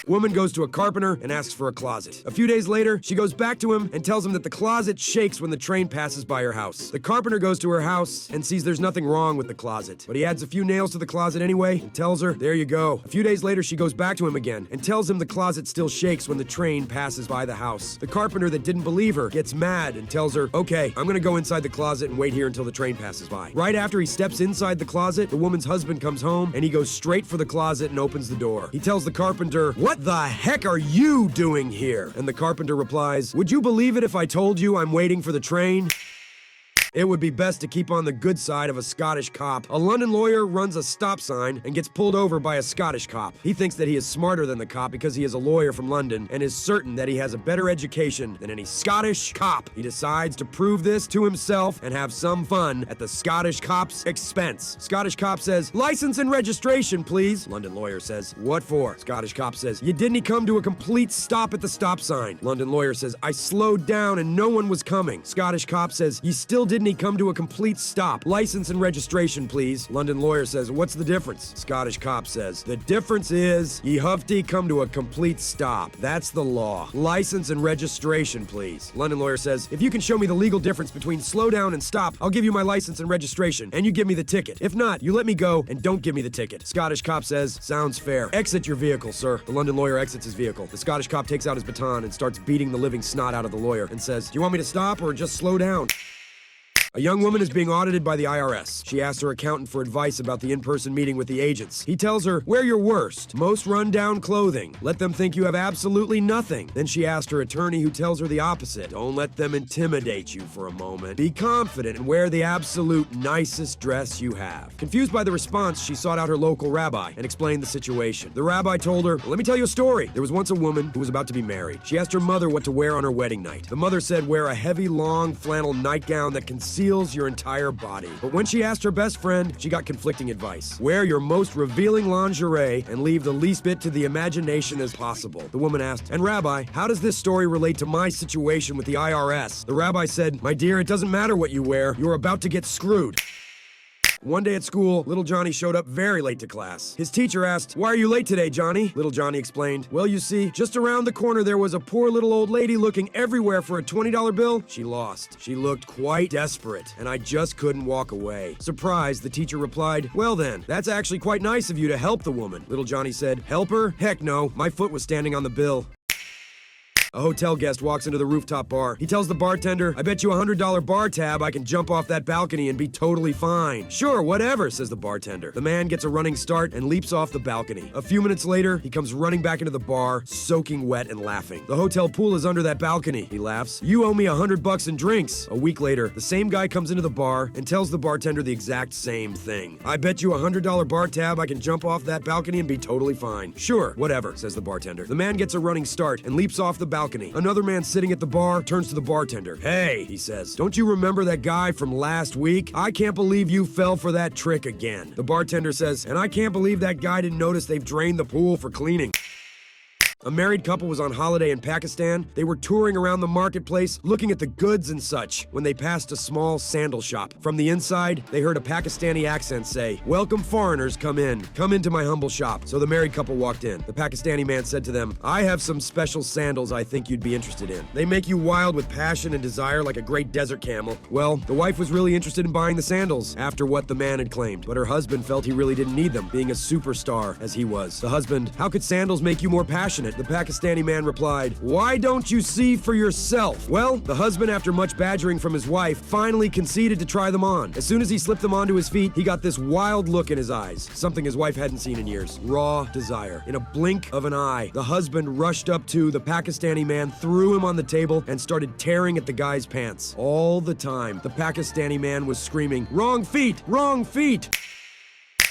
Woman goes to a carpenter and asks for a closet. A few days later, she goes back to him and tells him that the closet shakes when the train passes by her house. The carpenter goes to her house and sees there's nothing wrong with the closet, but he adds a few nails to the closet anyway and tells her, there you go. A few days later, she goes back to him again and tells him the closet still shakes when the train passes by the house. The carpenter that didn't believe her gets mad and tells her, okay, I'm gonna go inside the closet and wait here until the train passes by. Right after he steps inside the closet, the woman's husband comes home and he goes straight for the closet and opens the door. He tells the carpenter, what the heck are you doing here? And the carpenter replies, would you believe it if I told you I'm waiting for the train? It would be best to keep on the good side of a Scottish cop. A London lawyer runs a stop sign and gets pulled over by a Scottish cop. He thinks that he is smarter than the cop because he is a lawyer from London and is certain that he has a better education than any Scottish cop. He decides to prove this to himself and have some fun at the Scottish cop's expense. Scottish cop says, license and registration, please. London lawyer says, what for? Scottish cop says, you didn't come to a complete stop at the stop sign. London lawyer says, I slowed down and no one was coming. Scottish cop says, you still didn't come to a complete stop. License and registration, please. London lawyer says, what's the difference? Scottish cop says, the difference is ye hufty come to a complete stop. That's the law. License and registration, please. London lawyer says, if you can show me the legal difference between slow down and stop, I'll give you my license and registration, and you give me the ticket. If not, you let me go and don't give me the ticket. Scottish cop says, sounds fair. Exit your vehicle, sir. The London lawyer exits his vehicle. The Scottish cop takes out his baton and starts beating the living snot out of the lawyer and says, do you want me to stop or just slow down? A young woman is being audited by the IRS. She asks her accountant for advice about the in-person meeting with the agents. He tells her, wear your worst, most run-down clothing. Let them think you have absolutely nothing. Then she asks her attorney, who tells her the opposite. Don't let them intimidate you for a moment. Be confident and wear the absolute nicest dress you have. Confused by the response, she sought out her local rabbi and explained the situation. The rabbi told her, let me tell you a story. There was once a woman who was about to be married. She asked her mother what to wear on her wedding night. The mother said, wear a heavy, long flannel nightgown that conceals your entire body. But when she asked her best friend, she got conflicting advice. Wear your most revealing lingerie and leave the least bit to the imagination as possible. The woman asked, and Rabbi, how does this story relate to my situation with the IRS? The rabbi said, my dear, it doesn't matter what you wear. You're about to get screwed. One day at school, little Johnny showed up very late to class. His teacher asked, why are you late today, Johnny? Little Johnny explained, well, you see, just around the corner there was a poor little old lady looking everywhere for a $20 bill. She lost. She looked quite desperate, and I just couldn't walk away. Surprised, the teacher replied, well then, that's actually quite nice of you to help the woman. Little Johnny said, help her? Heck no, my foot was standing on the bill. A hotel guest walks into the rooftop bar. He tells the bartender, I bet you $100 bar tab I can jump off that balcony and be totally fine. Sure, whatever, says the bartender. The man gets a running start and leaps off the balcony. A few minutes later, he comes running back into the bar, soaking wet and laughing. The hotel pool is under that balcony. He laughs. You owe me $100 in drinks. A week later, the same guy comes into the bar and tells the bartender the exact same thing. I bet you $100 bar tab I can jump off that balcony and be totally fine. Sure, whatever, says the bartender. The man gets a running start and leaps off the balcony. Another man sitting at the bar turns to the bartender. Hey, he says, don't you remember that guy from last week? I can't believe you fell for that trick again. The bartender says, and I can't believe that guy didn't notice they've drained the pool for cleaning. A married couple was on holiday in Pakistan. They were touring around the marketplace, looking at the goods and such, when they passed a small sandal shop. From the inside, they heard a Pakistani accent say, welcome foreigners, come into my humble shop. So the married couple walked in. The Pakistani man said to them, I have some special sandals I think you'd be interested in. They make you wild with passion and desire like a great desert camel. Well, the wife was really interested in buying the sandals after what the man had claimed, but her husband felt he really didn't need them, being a superstar as he was. The husband, how could sandals make you more passionate? The Pakistani man replied, why don't you see for yourself? Well, the husband, after much badgering from his wife, finally conceded to try them on. As soon as he slipped them onto his feet, he got this wild look in his eyes, something his wife hadn't seen in years. Raw desire. In a blink of an eye, the husband rushed up to the Pakistani man, threw him on the table, and started tearing at the guy's pants. All the time, the Pakistani man was screaming, wrong feet! Wrong feet!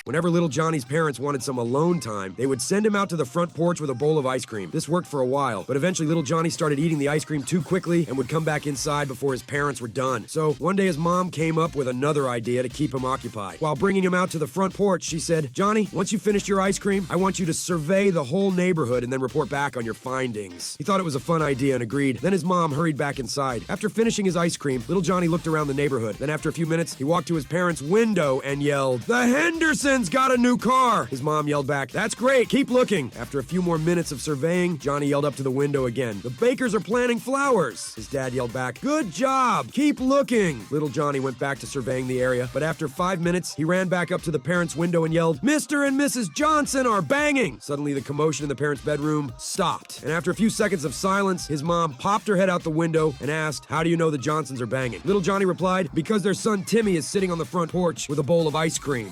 Whenever little Johnny's parents wanted some alone time, they would send him out to the front porch with a bowl of ice cream. This worked for a while, but eventually little Johnny started eating the ice cream too quickly and would come back inside before his parents were done. So one day his mom came up with another idea to keep him occupied. While bringing him out to the front porch, she said, Johnny, once you finish your ice cream, I want you to survey the whole neighborhood and then report back on your findings. He thought it was a fun idea and agreed. Then his mom hurried back inside. After finishing his ice cream, little Johnny looked around the neighborhood. Then after a few minutes, he walked to his parents' window and yelled, the Hendersons Johnsen's got a new car! His mom yelled back, "That's great, keep looking." After a few more minutes of surveying, Johnny yelled up to the window again, "The bakers are planting flowers." His dad yelled back, "Good job, keep looking." Little Johnny went back to surveying the area, but after 5 minutes, he ran back up to the parents' window and yelled, "Mr. and Mrs. Johnson are banging!" Suddenly, the commotion in the parents' bedroom stopped, and after a few seconds of silence, his mom popped her head out the window and asked, "How do you know the Johnsons are banging?" Little Johnny replied, "Because their son Timmy is sitting on the front porch with a bowl of ice cream."